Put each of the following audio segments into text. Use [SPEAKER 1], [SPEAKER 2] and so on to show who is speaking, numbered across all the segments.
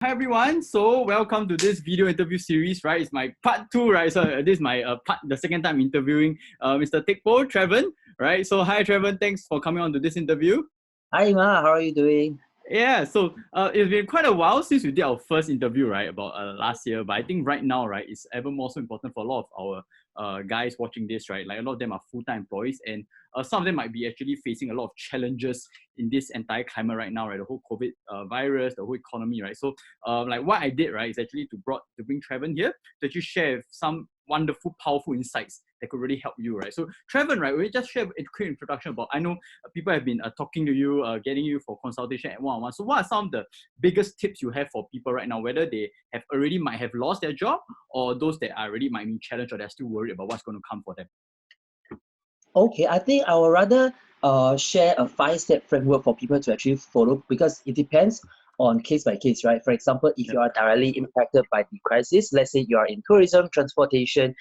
[SPEAKER 1] Hi everyone. So welcome to this video interview series, right? It's my part 2, right? So this is my the second time interviewing Mr. Pt.2, Traven, right? So hi Traven, thanks for coming on to this interview.
[SPEAKER 2] Hi Ma, how are you doing?
[SPEAKER 1] Yeah, so it's been quite a while since we did our first interview, right, about last year. But I think right now, right, it's ever more so important for a lot of our guys watching this, right? Like a lot of them are full-time employees, and some of them might be actually facing a lot of challenges in this entire climate right now, right? The whole COVID virus, the whole economy, right? So, like what I did, right, is actually to bring Traven here to actually share some wonderful, powerful insights that could really help you, right? So, Traven, right, we just share a quick introduction about. I know people have been talking to you, getting you for consultation at one-on-one. So, what are some of the biggest tips you have for people right now, whether they have already might have lost their job or those that are already might be challenged or they're still worried about what's going to come for them?
[SPEAKER 2] Okay, I think I would rather share a 5-step framework for people to actually follow because it depends on case by case, right? For example, if you are directly impacted by the crisis, let's say you are in tourism, transportation,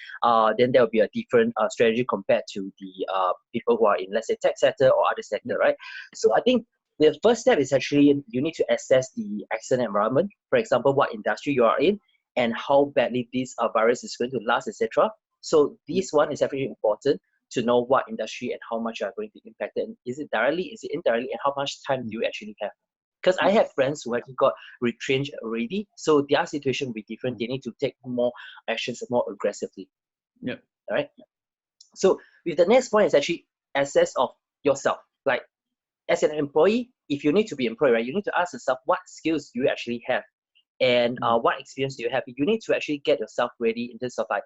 [SPEAKER 2] then there will be a different strategy compared to the people who are in, let's say, tech sector or other sector, right? So I think the first step is actually you need to assess the external environment. For example, what industry you are in and how badly this virus is going to last, etc. So this one is actually important to know what industry and how much you are going to impact it. And is it directly, is it indirectly, and how much time do you actually have? Because I have friends who actually got retrenched already, so their situation will be different. They need to take more actions more aggressively.
[SPEAKER 1] Yeah.
[SPEAKER 2] All right. So with the next point is actually assess of yourself. Like as an employee, if you need to be employed, right, you need to ask yourself what skills do you actually have and what experience do you have. You need to actually get yourself ready in terms of like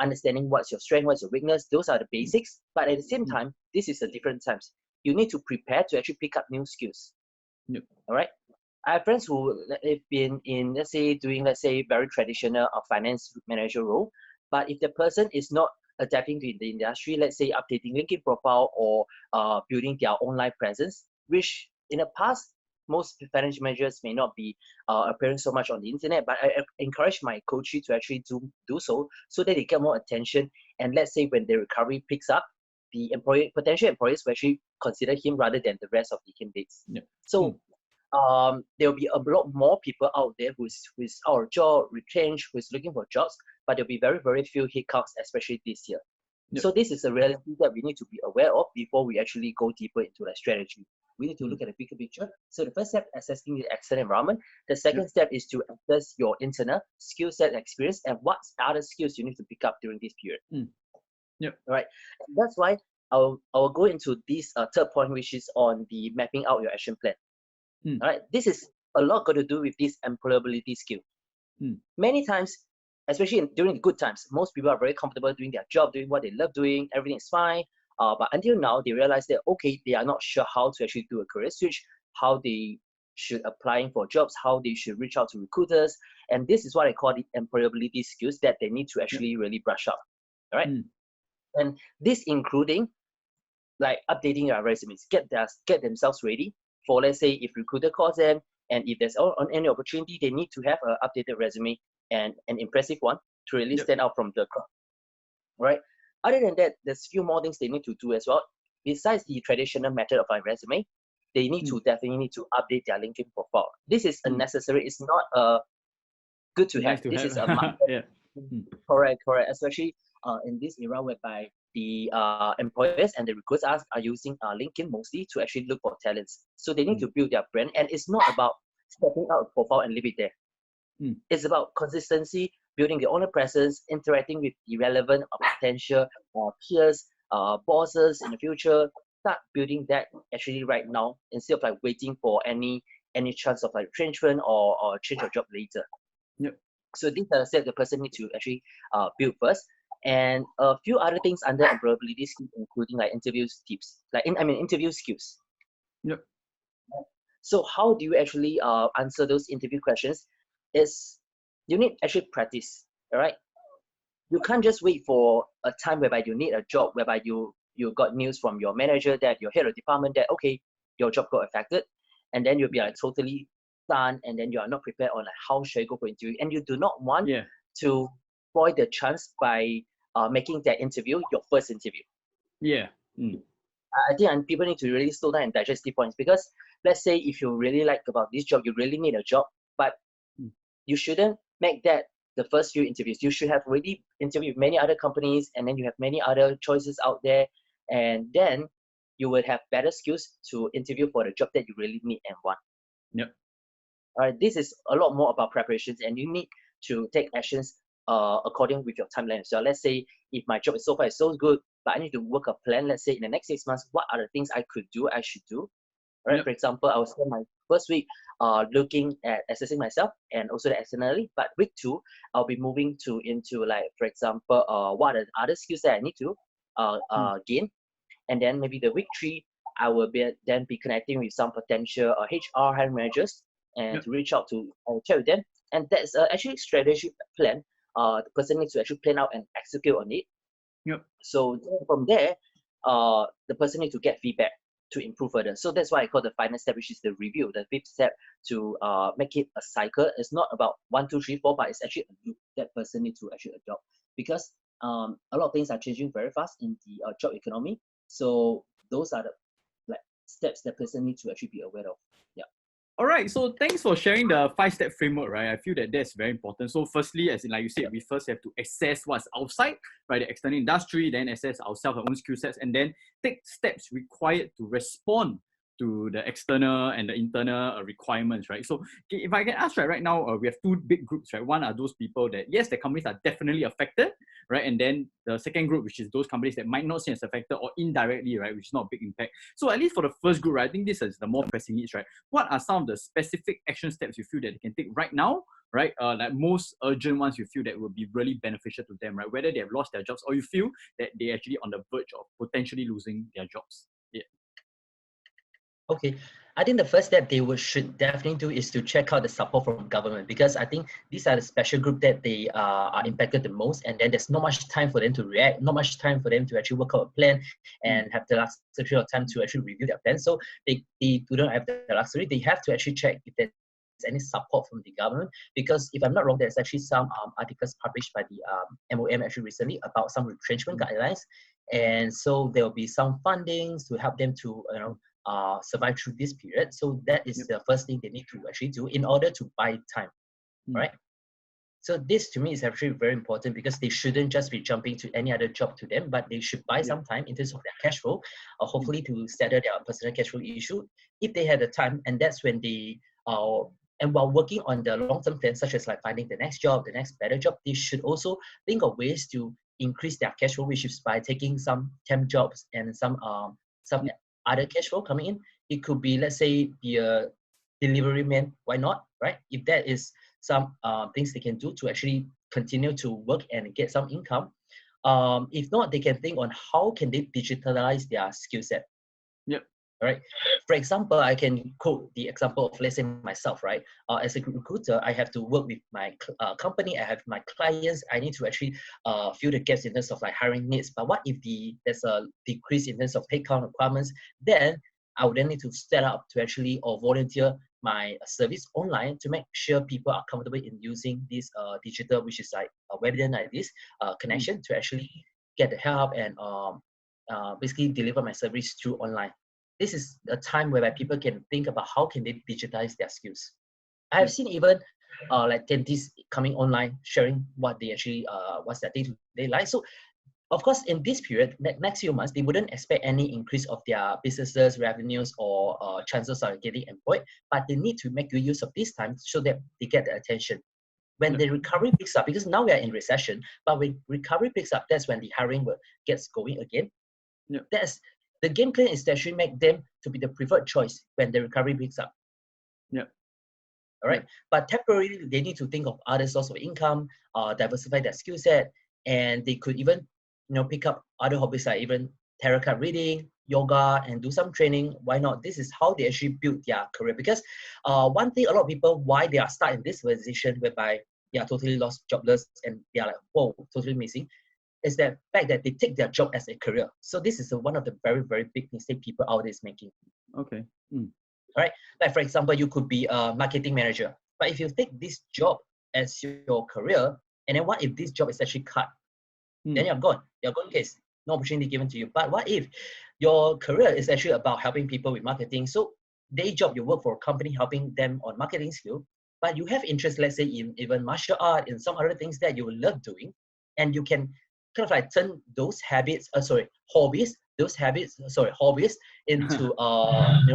[SPEAKER 2] understanding what's your strength, what's your weakness. Those are the basics, but at the same time, this is a different times. You need to prepare to actually pick up new skills.
[SPEAKER 1] Yep.
[SPEAKER 2] All right. I have friends who have been in, let's say, doing, let's say, very traditional finance manager role, but if the person is not adapting to the industry, let's say updating LinkedIn profile or building their online presence, which in the past most financial managers may not be appearing so much on the internet, but I encourage my coachee to actually do so that they get more attention. And let's say when the recovery picks up, the potential employers will actually consider him rather than the rest of the candidates.
[SPEAKER 1] Yeah.
[SPEAKER 2] So there will be a lot more people out there who's out of job, retrenched, who's looking for jobs, but there'll be very, very few hiccups, especially this year. Yep. So this is a reality that we need to be aware of before we actually go deeper into the strategy. We need to look at the bigger picture. So the first step, assessing the external environment. The second step is to assess your internal skill set and experience and what other skills you need to pick up during this period.
[SPEAKER 1] Yep.
[SPEAKER 2] All right. And that's why I'll go into this third point, which is on the mapping out your action plan. All right. This is a lot got to do with this employability skill. Many times, especially during the good times, most people are very comfortable doing their job, doing what they love doing, everything is fine. But until now, they realize that, okay, they are not sure how to actually do a career switch, how they should applying for jobs, how they should reach out to recruiters. And this is what I call the employability skills that they need to actually really brush up. All right. And this including like updating their resumes, get themselves ready for, let's say, if recruiter calls them, and if there's on any opportunity, they need to have an updated resume and an impressive one to really stand out from the crowd. Right. Other than that, there's few more things they need to do as well. Besides the traditional method of a resume, they need to definitely need to update their LinkedIn profile. This is a necessary. It's not a good to have. This is a must. Correct. Especially in this era whereby the employers and the recruiters are using LinkedIn mostly to actually look for talents. So they need to build their brand, and it's not about stepping out a profile and leave it there. It's about consistency, building your own presence, interacting with the relevant potential peers, bosses in the future. Start building that actually right now instead of like waiting for any chance of like retrenchment or change of job later.
[SPEAKER 1] Yep.
[SPEAKER 2] So these are the steps the person needs to actually build first. And a few other things under employability skills, including like interview tips, interview skills.
[SPEAKER 1] Yep.
[SPEAKER 2] So how do you actually answer those interview questions? Is you need actually practice. All right. You can't just wait for a time whereby you need a job, whereby you got news from your manager that your head of department that okay, your job got affected, and then you'll be like totally stunned, and then you are not prepared on like how should I go for interview, and you do not want to spoil the chance by making that interview your first interview. I think people need to really slow down and digest the points, because let's say if you really like about this job, you really need a job, but you shouldn't make that the first few interviews. You should have already interviewed many other companies, and then you have many other choices out there, and then you would have better skills to interview for the job that you really need and want.
[SPEAKER 1] Yep.
[SPEAKER 2] All right, this is a lot more about preparations, and you need to take actions according with your timeline. So let's say if my job is so far is so good, but I need to work a plan. Let's say in the next 6 months, what are the things I should do? All right.
[SPEAKER 1] Yep.
[SPEAKER 2] For example, I will spend my first week looking at assessing myself and also externally. But week 2, I'll be moving into like, for example, what are the other skills that I need to gain, and then maybe the week 3, I will then be connecting with some potential HR hiring managers and to reach out to chat with them. And that's actually strategic plan. The person needs to actually plan out and execute on it.
[SPEAKER 1] Yep.
[SPEAKER 2] So from there, the person needs to get feedback to improve further. So that's why I call the final step, which is the review, the 5th step, to make it a cycle. It's not about 1, 2, 3, 4, but it's actually a loop that person needs to actually adopt, because a lot of things are changing very fast in the job economy. So those are the steps that person needs to actually be aware of. Yeah.
[SPEAKER 1] All right, so thanks for sharing the 5-step framework, right? I feel that that's very important. So firstly, as in like you said, we first have to assess what's outside, right, the external industry, then assess ourselves, our own skill sets, and then take steps required to respond to the external and the internal requirements, right? So if I can ask, right now, we have 2 big groups, right? One are those people that, yes, the companies are definitely affected, right? And then the second group, which is those companies that might not seem as affected or indirectly, right? Which is not a big impact. So at least for the first group, right, I think this is the more pressing needs, right? What are some of the specific action steps you feel that they can take right now, right? Like most urgent ones you feel that will be really beneficial to them, right? Whether they have lost their jobs or you feel that they're actually on the verge of potentially losing their jobs. Yeah.
[SPEAKER 3] Okay, I think the first step they should definitely do is to check out the support from government, because I think these are the special group that they are impacted the most, and then there's not much time for them to react, not much time for them to actually work out a plan and have the luxury of time to actually review their plan. So they do not have the luxury. They have to actually check if there's any support from the government, because if I'm not wrong, there's actually some articles published by the MOM actually recently about some retrenchment guidelines, and so there will be some fundings to help them to survive through this period. So that is the first thing they need to actually do in order to buy time, right? So this to me is actually very important, because they shouldn't just be jumping to any other job to them, but they should buy some time in terms of their cash flow, hopefully to settle their personal cash flow issue if they had the time. And that's when they and while working on the long-term plan, such as like finding the next job, the next better job, they should also think of ways to increase their cash flow, which is by taking some temp jobs and some other cash flow coming in. It could be, let's say, be a delivery man. Why not, right? If that is some things they can do to actually continue to work and get some income. If not, they can think on how can they digitalize their skill set.
[SPEAKER 1] Yep.
[SPEAKER 3] Right. For example, I can quote the example of, let's say, myself, right? As a recruiter, I have to work with my company. I have my clients. I need to actually fill the gaps in terms of like hiring needs. But what if there's a decrease in terms of headcount requirements? Then I would then need to set up to actually volunteer my service online to make sure people are comfortable in using this digital, which is like a webinar like this connection to actually get the help and basically deliver my service through online. This is a time whereby people can think about how can they digitize their skills. I have seen even like dentists coming online, sharing what they actually, what's their day-to-day life. So of course, in this period, next few months, they wouldn't expect any increase of their businesses, revenues, or chances of getting employed, but they need to make good use of this time so that they get the attention. When the recovery picks up, because now we are in recession, but when recovery picks up, that's when the hiring gets going again. The game plan is to actually make them to be the preferred choice when the recovery picks up.
[SPEAKER 1] Yeah.
[SPEAKER 3] All right. But temporarily, they need to think of other sources of income, diversify their skill set, and they could even, pick up other hobbies like even tarot card reading, yoga, and do some training. Why not? This is how they actually build their career. Because one thing, a lot of people, why they are stuck in this position whereby they are totally lost, jobless, and they are like, whoa, totally missing, is the fact that they take their job as a career. So this is one of the very, very big mistakes people out there is making.
[SPEAKER 1] Okay.
[SPEAKER 3] All right. Like for example, you could be a marketing manager, but if you take this job as your career, and then what if this job is actually cut? Then you're gone. You're gone case. No opportunity given to you. But what if your career is actually about helping people with marketing? So day job, you work for a company helping them on marketing skill. but you have interest, let's say, in even martial art, in some other things that you love doing, and you can kind of like turn those habits, hobbies into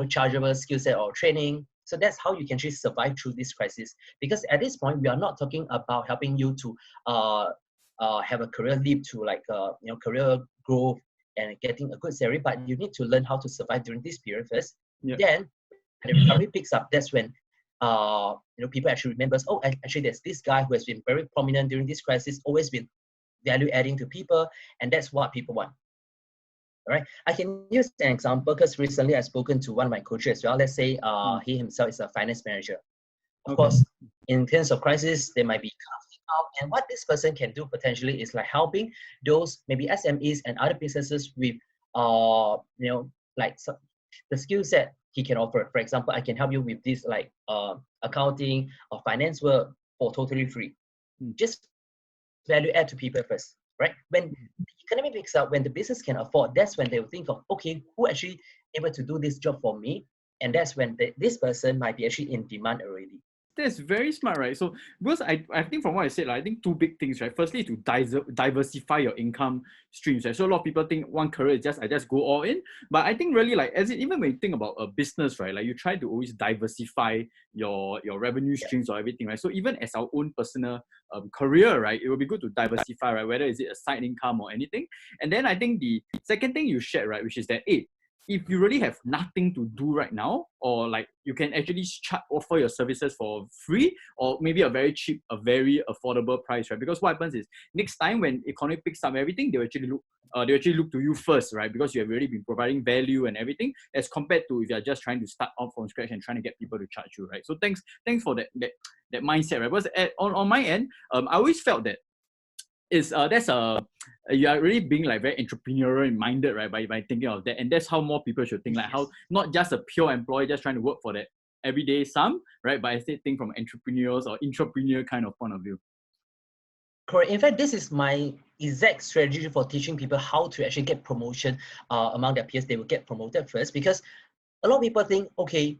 [SPEAKER 3] chargeable skill set or training. So that's how you can actually survive through this crisis. Because at this point, we are not talking about helping you to have a career leap to like career growth and getting a good salary, but you need to learn how to survive during this period first.
[SPEAKER 1] Yeah.
[SPEAKER 3] Then when the recovery picks up, that's when people actually remember, oh, actually there's this guy who has been very prominent during this crisis, always been value adding to people, and that's what people want. All right, I can use an example because recently I've spoken to one of my coaches as well. Let's say he himself is a finance manager. Of course, in terms of crisis, there might be casting out, and what this person can do potentially is like helping those maybe SMEs and other businesses with the skill set he can offer. For example, I can help you with this like accounting or finance work for totally free. Just value add to people first, right? When the economy picks up, when the business can afford, that's when they will think of, okay, who actually able to do this job for me? And that's when this person might be actually in demand already.
[SPEAKER 1] That's very smart, right? So because I think from what I said, I think two big things, right? Firstly, to diversify your income streams, right? So a lot of people think one career is I just go all in, but I think really like even when you think about a business, right? Like you try to always diversify your revenue streams or everything, right? So even as our own personal career, right? It will be good to diversify, right? Whether is it a side income or anything. And then I think the second thing you shared, right, which is that if you really have nothing to do right now, or like you can actually offer your services for free or maybe a very cheap, a very affordable price, right? Because what happens is next time when economy picks up everything, they actually look to you first, right? Because you have already been providing value and everything, as compared to if you're just trying to start off from scratch and trying to get people to charge you, right? So thanks for that mindset, right? Because on my end, I always felt that you are really being like very entrepreneurial minded, right? By thinking of that, and that's how more people should think, like how not just a pure employee just trying to work for that everyday sum, right? But I still think from entrepreneurs or entrepreneur kind of point of view.
[SPEAKER 3] Correct. In fact, this is my exact strategy for teaching people how to actually get promotion among their peers. They will get promoted first, because a lot of people think, okay,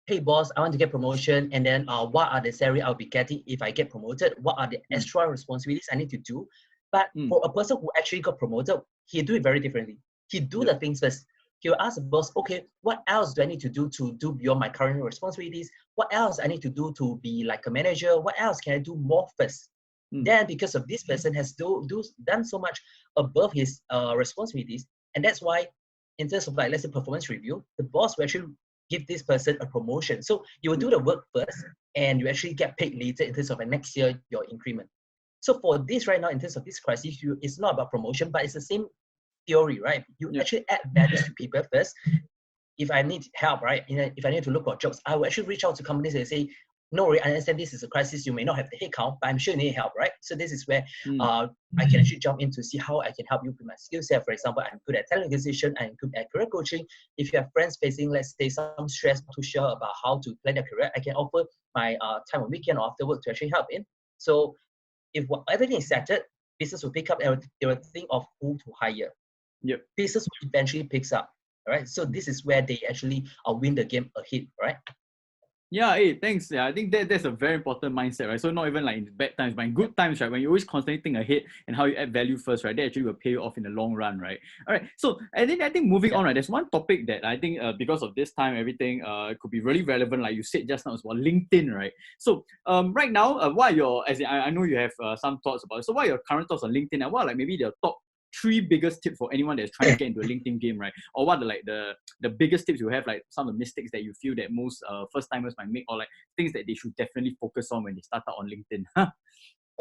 [SPEAKER 3] hey boss, I want to get promotion, and then what are the salary I'll be getting if I get promoted? What are the extra responsibilities I need to do? But for a person who actually got promoted, he do it very differently. He do the things first. He will ask the boss, okay, what else do I need to do beyond my current responsibilities? What else I need to do to be like a manager? What else can I do more first? Then because of this person has done so much above his responsibilities, and that's why in terms of like, let's say performance review, the boss will actually give this person a promotion. So you will do the work first, and you actually get paid later in terms of next year, your increment. So for this right now, in terms of this crisis, it's not about promotion, but it's the same theory, right? You actually add values to people first. If I need help, right? If I need to look for jobs, I will actually reach out to companies and say, no worry, I understand this is a crisis. You may not have the headcount, but I'm sure you need help, right? So this is where I can actually jump in to see how I can help you with my skill set. For example, I'm good at talent acquisition, I'm good at career coaching. If you have friends facing, let's say, some stress, not too sure about how to plan their career, I can offer my time on weekend or after work to actually help in. So if everything is settled, business will pick up and they will think of who to hire. Business will eventually picks up, right? So this is where they actually win the game ahead, right?
[SPEAKER 1] Yeah, hey, thanks. Yeah, I think that's a very important mindset, right? So not even like in bad times, but in good times, right? When you always constantly think ahead and how you add value first, right? That actually will pay you off in the long run, right? All right. So I think moving on, right? There's one topic that I think because of this time, everything could be really relevant. Like you said just now, is about LinkedIn, right? So right now, what are your? I know you have some thoughts about it. So what are your current thoughts on LinkedIn, and what are like maybe the top 3 biggest tips for anyone that's trying to get into a LinkedIn game, right? Or what are the biggest tips you have, like some of the mistakes that you feel that most first timers might make, or like things that they should definitely focus on when they start out on LinkedIn?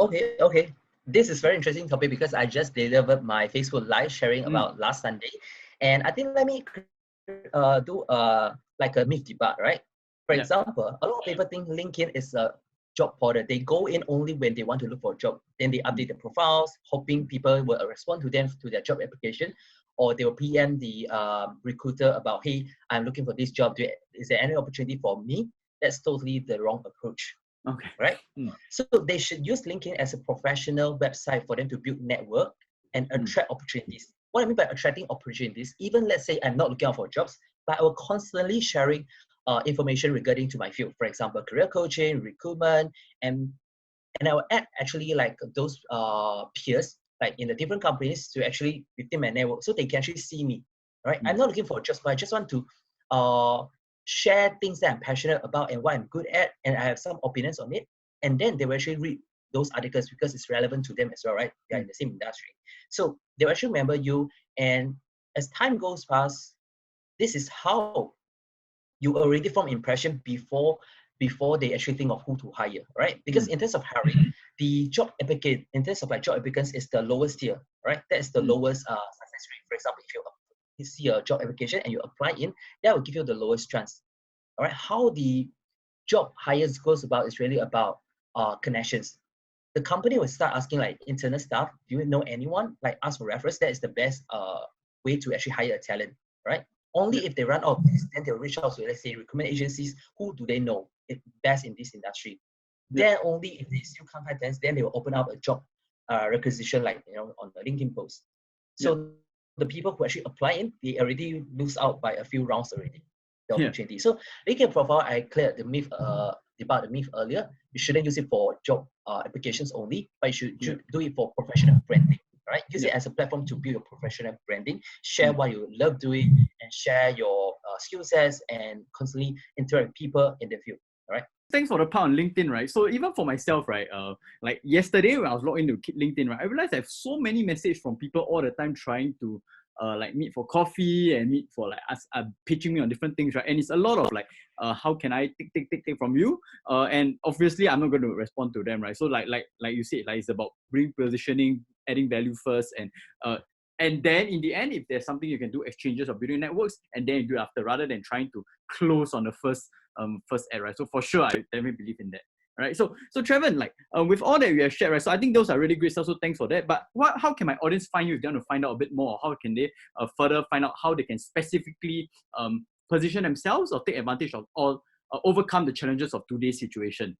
[SPEAKER 3] Okay. This is very interesting topic because I just delivered my Facebook live sharing about last Sunday, and I think let me do like a myth debug, right? For example, a lot of people think LinkedIn is a job portal. They go in only when they want to look for a job. Then they update the profiles, hoping people will respond to them to their job application, or they will PM the recruiter about, hey, I'm looking for this job. Is there any opportunity for me? That's totally the wrong approach.
[SPEAKER 1] Okay.
[SPEAKER 3] Right? So they should use LinkedIn as a professional website for them to build network and attract opportunities. What I mean by attracting opportunities, even let's say I'm not looking out for jobs, but I will constantly sharing information regarding to my field. For example, career coaching, recruitment, and I will add actually like those peers like in the different companies to actually within my network so they can actually see me. Right? I'm not looking for just, but I just want to share things that I'm passionate about and what I'm good at, and I have some opinions on it. And then they will actually read those articles because it's relevant to them as well, right? They're in the same industry. So they'll actually remember you. And as time goes past, this is how you already form impression before they actually think of who to hire, right? Because in terms of hiring, the job applicant, in terms of like job applicants, is the lowest tier, right? That is the lowest success rate. For example, if you see a job application and you apply in, that will give you the lowest chance. All right. How the job hires goes about is really about connections. The company will start asking like internal staff, do you know anyone? Like ask for reference. That is the best way to actually hire a talent, right? Only if they run out of this, then they'll reach out to, let's say, recruitment agencies. Who do they know best in this industry? Then only if they still can't find talents, then they will open up a job requisition, like on the LinkedIn post. So the people who actually apply in, they already lose out by a few rounds already. The opportunity. So LinkedIn profile, I cleared the myth about the myth earlier. You shouldn't use it for job applications only, but you should do it for professional branding. Right? Use it as a platform to build your professional branding, share what you love doing, and share your skill sets, and constantly interact with people in the field. All right.
[SPEAKER 1] Thanks for the part on LinkedIn, right? So even for myself, right, like yesterday when I was logged into LinkedIn, right, I realized I have so many messages from people all the time trying to like meet for coffee and meet for like us pitching me on different things, right? And it's a lot of like, how can I take from you? And obviously I'm not going to respond to them, right? So like you said, like it's about positioning, adding value first, and then in the end, if there's something you can do, exchanges or building networks, and then you do it after, rather than trying to close on the first ad, right? So for sure, I definitely believe in that. Right. So Traven, like with all that we have shared, right? So I think those are really great stuff. So thanks for that. But how can my audience find you if they want to find out a bit more? How can they further find out how they can specifically position themselves or take advantage of or overcome the challenges of today's situation?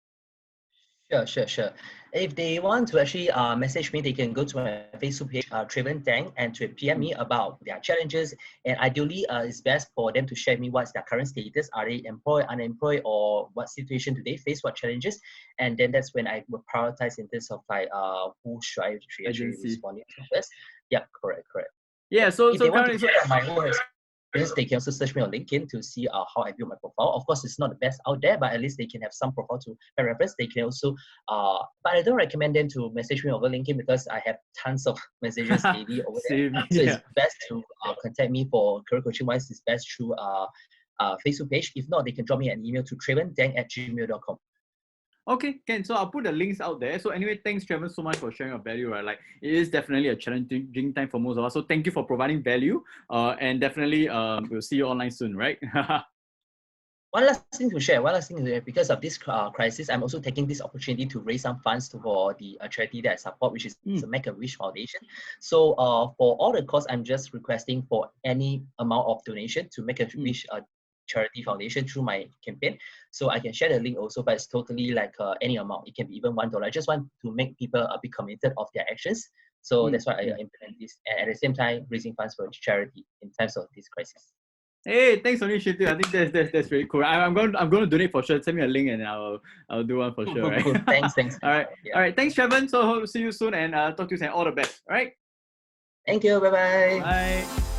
[SPEAKER 3] Sure. If they want to actually message me, they can go to my Facebook page, Traven Tang, and to PM me about their challenges. And ideally, it's best for them to share me what's their current status. Are they employed, unemployed, or what situation do they face, what challenges? And then that's when I will prioritize in terms of like who should I actually respond to first. Yeah, correct.
[SPEAKER 1] Yeah, so
[SPEAKER 3] if they want to check out my own experience, they can also search me on LinkedIn to see how I build my profile. Of course, it's not the best out there, but at least they can have some profile to reference. They can also, but I don't recommend them to message me over LinkedIn because I have tons of messages daily over there. So it's best to contact me for career coaching wise. It's best through Facebook page. If not, they can drop me an email to travendang@gmail.com.
[SPEAKER 1] Okay, Ken. So I'll put the links out there. So anyway, thanks, Traven, so much for sharing your value, right? Like it is definitely a challenging time for most of us. So thank you for providing value. And definitely we'll see you online soon, right?
[SPEAKER 3] One last thing to share, because of this crisis, I'm also taking this opportunity to raise some funds for the charity that I support, which is the Make-A-Wish Foundation. So for all the costs, I'm just requesting for any amount of donation to Make-A-Wish charity foundation through my campaign. So I can share the link also, but it's totally like any amount. It can be even $1. I just want to make people be committed of their actions. So that's why I implement this. And at the same time, raising funds for charity in times of this crisis.
[SPEAKER 1] Hey, thanks for the initiative. I think that's really cool. I'm going to donate for sure. Send me a link and I'll do one for sure. Right?
[SPEAKER 3] Cool. Thanks.
[SPEAKER 1] All right. Yeah. All right. Thanks, Traven. So hope to see you soon and talk to you soon. All the best. All right.
[SPEAKER 3] Thank you. Bye-bye.
[SPEAKER 1] Bye.